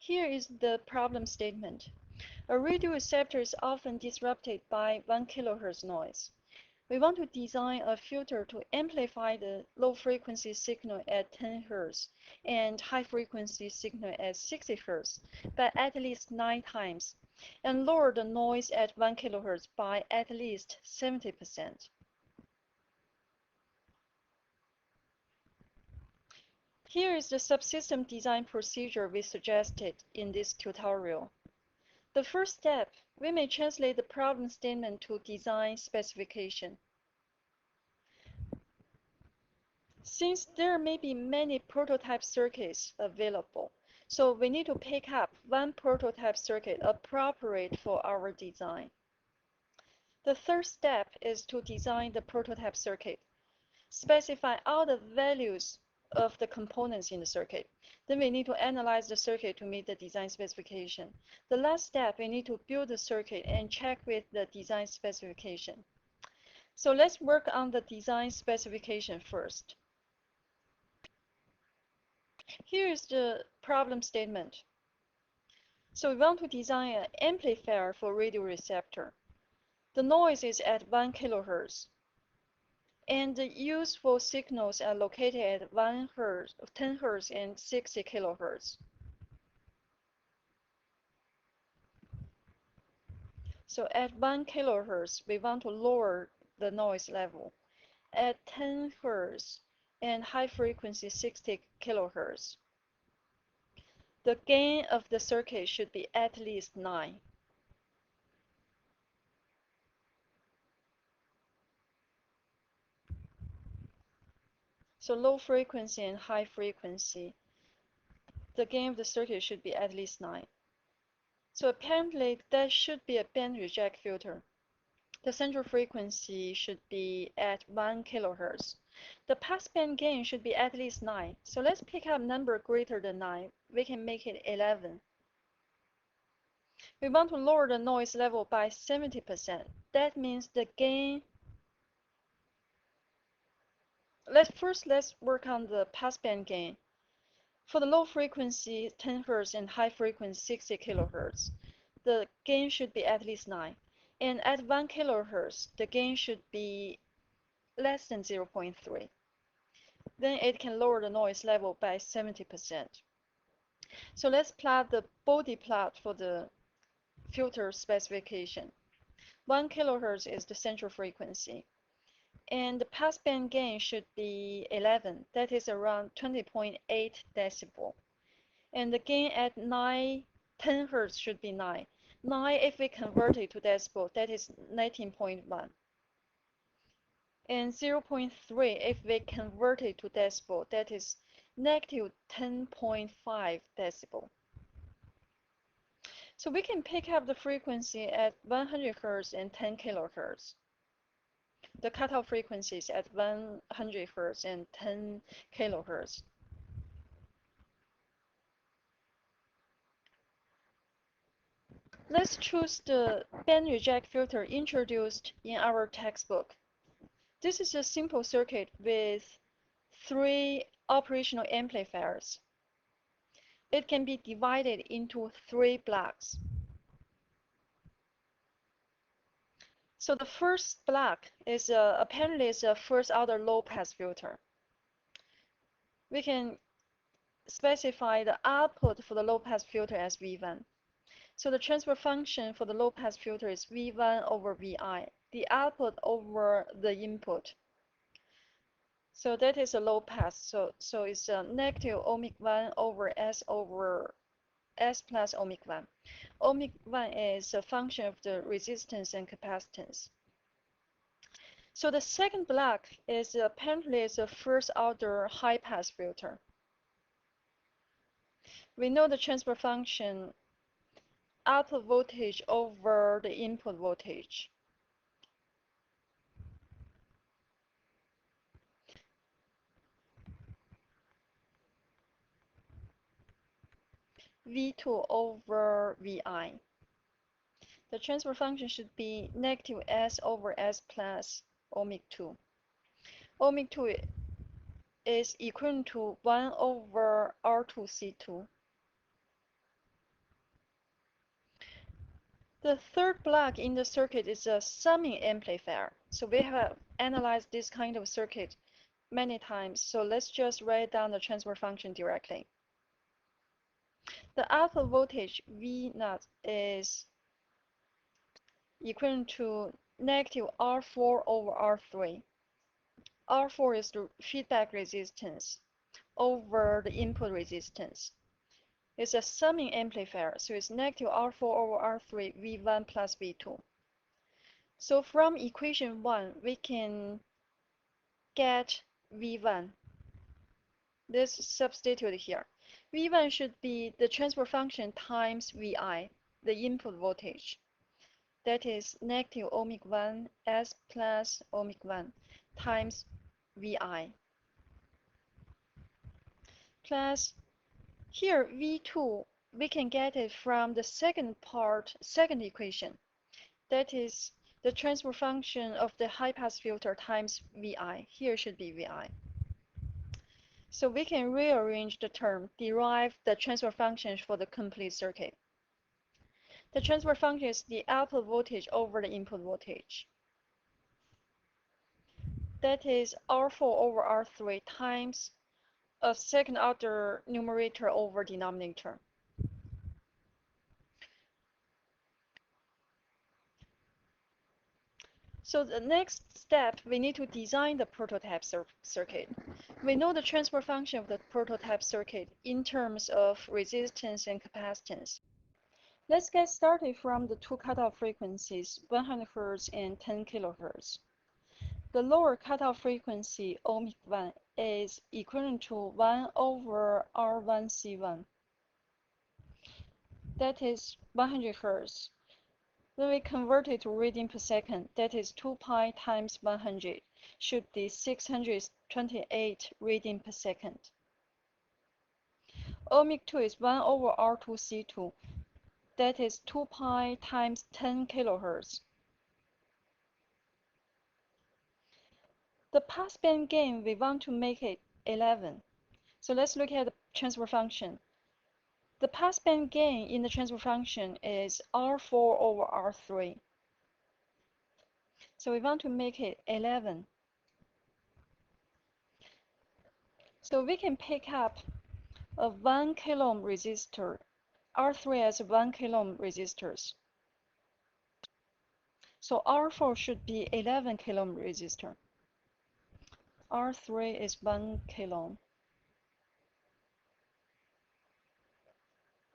Here is the problem statement. A radio receptor is often disrupted by 1 kHz noise. We want to design a filter to amplify the low-frequency signal at 10 Hz and high-frequency signal at 60 Hz by at least 9 times, and lower the noise at 1 kHz by at least 70%. Here is the subsystem design procedure we suggested in this tutorial. The first step, we may translate the problem statement to design specification. Since there may be many prototype circuits available, so we need to pick up one prototype circuit appropriate for our design. The third step is to design the prototype circuit. Specify all the values of the components in the circuit. Then we need to analyze the circuit to meet the design specification. The last step, we need to build the circuit and check with the design specification. So let's work on the design specification first. Here is the problem statement. So we want to design an amplifier for radio receptor. The noise is at 1 kHz. And the useful signals are located at 1 Hz, 10 Hz, and 60 kHz. So at 1 kHz, we want to lower the noise level. At 10 Hz and high frequency 60 kHz, the gain of the circuit should be at least 9. So low frequency and high frequency, the gain of the circuit should be at least 9. So apparently that should be a band reject filter. The central frequency should be at 1 kHz. The passband gain should be at least 9. So let's pick up a number greater than 9. We can make it 11. We want to lower the noise level by 70%. That means the gain. Let's work on the passband gain. For the low frequency 10 Hz and high frequency 60 kHz, the gain should be at least 9. And at 1 kHz, the gain should be less than 0.3. Then it can lower the noise level by 70%. So let's plot the Bode plot for the filter specification. 1 kHz is the central frequency. And the passband gain should be 11, that is around 20.8 decibel. And the gain at 10 Hz should be 9. 9 if we convert it to decibel, that is 19.1. And 0.3 if we convert it to decibel, that is negative 10.5 decibel. So we can pick up the frequency at 100 Hz and 10 kHz. The cutoff frequencies at 100 Hz and 10 kHz. Let's choose the band reject filter introduced in our textbook. This is a simple circuit with 3 operational amplifiers. It can be divided into 3 blocks. So the first block is apparently is a first order low pass filter. We can specify the output for the low pass filter as V1. So the transfer function for the low pass filter is V1 over Vi, the output over the input. So that is a low pass. So it's a negative ohmic 1 over S plus ohmic 1. Ohmic 1 is a function of the resistance and capacitance. So the second block is apparently is a first order high pass filter. We know the transfer function output voltage over the input voltage. V2 over Vi. The transfer function should be negative S over S plus ohmic 2. Ohmic 2 is equivalent to 1 over R2C2. The third block in the circuit is a summing amplifier. So we have analyzed this kind of circuit many times. So let's just write down the transfer function directly. The output voltage V0 is equivalent to negative R4 over R3. R4 is the feedback resistance over the input resistance. It's a summing amplifier, so it's negative R4 over R3, V1 plus V2. So from equation 1, we can get V1. Let's substitute here. V1 should be the transfer function times Vi, the input voltage. That is negative ohmic 1 S plus ohmic 1 times Vi. Plus, here V2, we can get it from the second equation. That is the transfer function of the high-pass filter times Vi. Here should be Vi. So we can rearrange the term, derive the transfer function for the complete circuit. The transfer function is the output voltage over the input voltage. That is R4 over R3 times a second order numerator over denominator. So the next step, we need to design the prototype circuit. We know the transfer function of the prototype circuit in terms of resistance and capacitance. Let's get started from the two cutoff frequencies, 100 Hz and 10 kHz. The lower cutoff frequency, ohmic 1, is equivalent to 1 over R1C1. That is 100 Hz. When we convert it to reading per second, that is 2 pi times 100, should be 628 reading per second. Ohmic 2 is 1 over R2C2, that is 2 pi times 10 kHz. The passband gain, we want to make it 11. So let's look at the transfer function. The passband gain in the transfer function is R4 over R3. So we want to make it 11. So we can pick up a 1 kilo ohm resistor, R3 as 1 kilo ohm resistors. So R4 should be 11 kilo ohm resistor. R3 is 1 kilo ohm.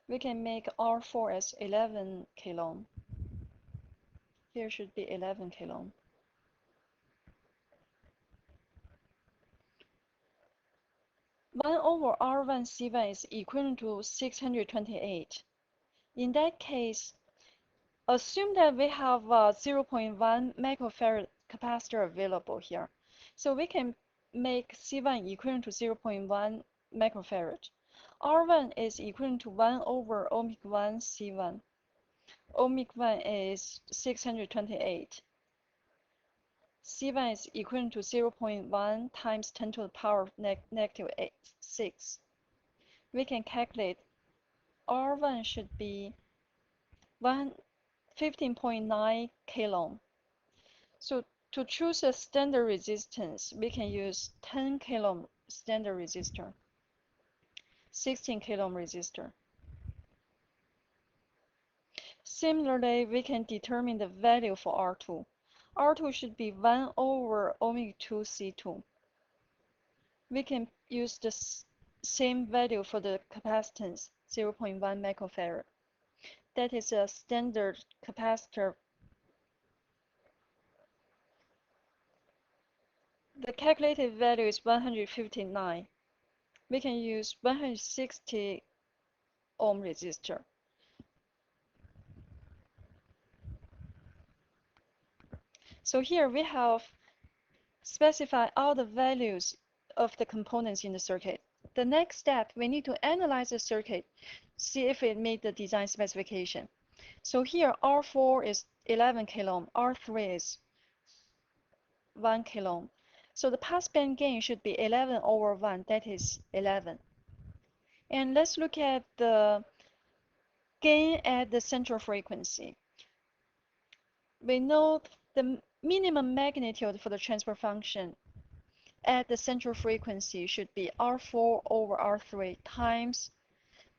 We can make R4 as 11 kilo ohm. Here should be 11 kilo ohm. One over R1C1 is equivalent to 628. In that case, assume that we have a 0.1 microfarad capacitor available here. So we can make C1 equivalent to 0.1 microfarad. R1 is equivalent to 1 over ohmic 1 C1. Ohmic 1 is 628. C1 is equivalent to 0.1 times 10 to the power of negative 6. We can calculate R1 should be 15.9 kilo ohm. So to choose a standard resistance, we can use 10 kilo ohm standard resistor, 16 kilo ohm resistor. Similarly, we can determine the value for R2. R2 should be 1 over ohmic 2 C2. We can use the same value for the capacitance, 0.1 microfarad. That is a standard capacitor. The calculated value is 159. We can use 160 ohm resistor. So here we have specified all the values of the components in the circuit. The next step, we need to analyze the circuit, see if it meets the design specification. So here R4 is 11 kilo ohm, R3 is 1 kilo ohm. So the passband gain should be 11 over 1, that is 11. And let's look at the gain at the central frequency. we know the minimum magnitude for the transfer function at the central frequency should be R4 over R3 times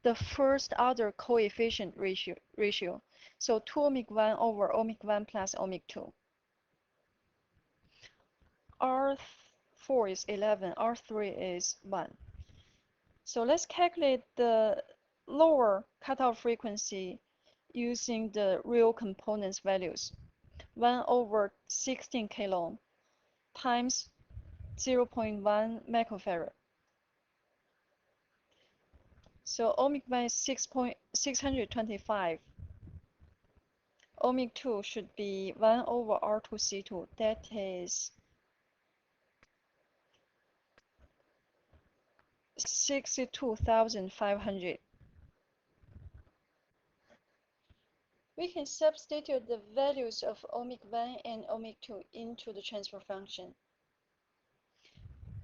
the first order coefficient ratio. So 2 ohmic 1 over ohmic 1 plus ohmic 2. R4 is 11, R3 is 1. So let's calculate the lower cutoff frequency using the real components values. 1 over 16 kilo times 0.1 microfarad. So ohmic 1 is 625. Ohmic 2 should be 1 over R2C2. That is 62,500. We can substitute the values of ohmic 1 and ohmic 2 into the transfer function.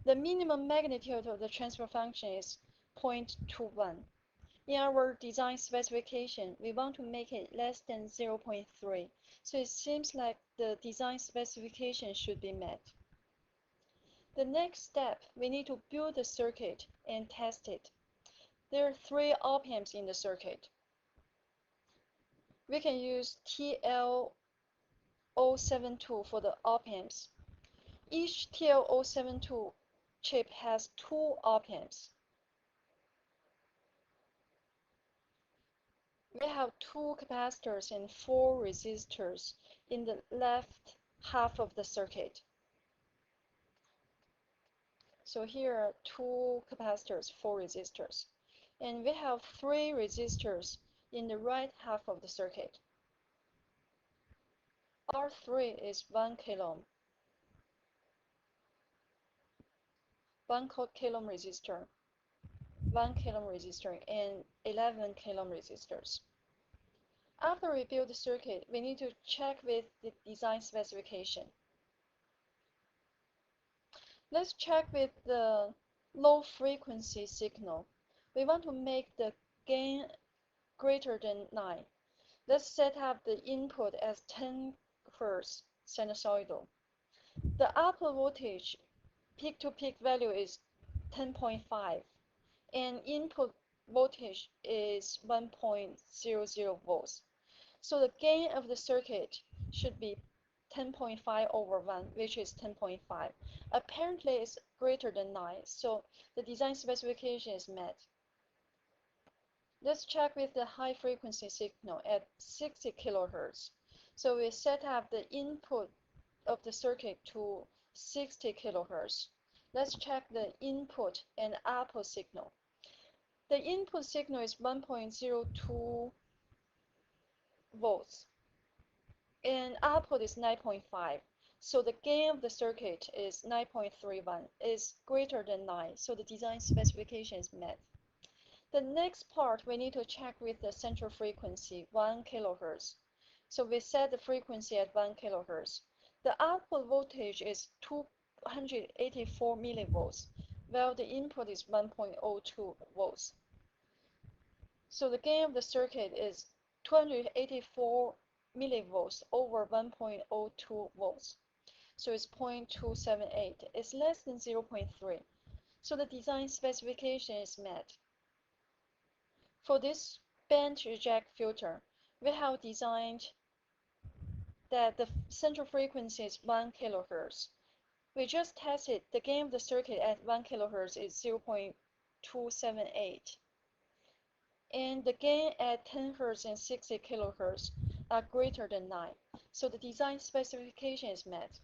The minimum magnitude of the transfer function is 0.21. In our design specification, we want to make it less than 0.3, so it seems like the design specification should be met. The next step, we need to build the circuit and test it. There are 3 op-amps in the circuit. We can use TL072 for the op-amps. Each TL072 chip has 2 op-amps. We have 2 capacitors and 4 resistors in the left half of the circuit. So here are 2 capacitors, 4 resistors. And we have 3 resistors in the right half of the circuit. R3 is 1 kilo ohm. 1 kilo ohm resistor, 1 kilo ohm resistor, and 11 kilo ohm resistors. After we build the circuit, we need to check with the design specification. Let's check with the low frequency signal. We want to make the gain greater than 9. Let's set up the input as 10 Hz sinusoidal. The output voltage peak-to-peak value is 10.5, and input voltage is 1.00 volts. So the gain of the circuit should be 10.5 over 1, which is 10.5. Apparently, it's greater than 9, so the design specification is met. Let's check with the high frequency signal at 60 kHz. So we set up the input of the circuit to 60 kHz. Let's check the input and output signal. The input signal is 1.02 volts and output is 9.5. So the gain of the circuit is 9.31, is greater than 9, so the design specification is met. The next part, we need to check with the central frequency, 1 kHz. So we set the frequency at 1 kHz. The output voltage is 284 millivolts, while the input is 1.02 volts. So the gain of the circuit is 284 millivolts over 1.02 volts. So it's 0.278. It's less than 0.3. So the design specification is met. For this band reject filter, we have designed that the central frequency is 1 kHz. We just tested the gain of the circuit at 1 kHz is 0.278. And the gain at 10 Hz and 60 kHz are greater than 9. So the design specification is met.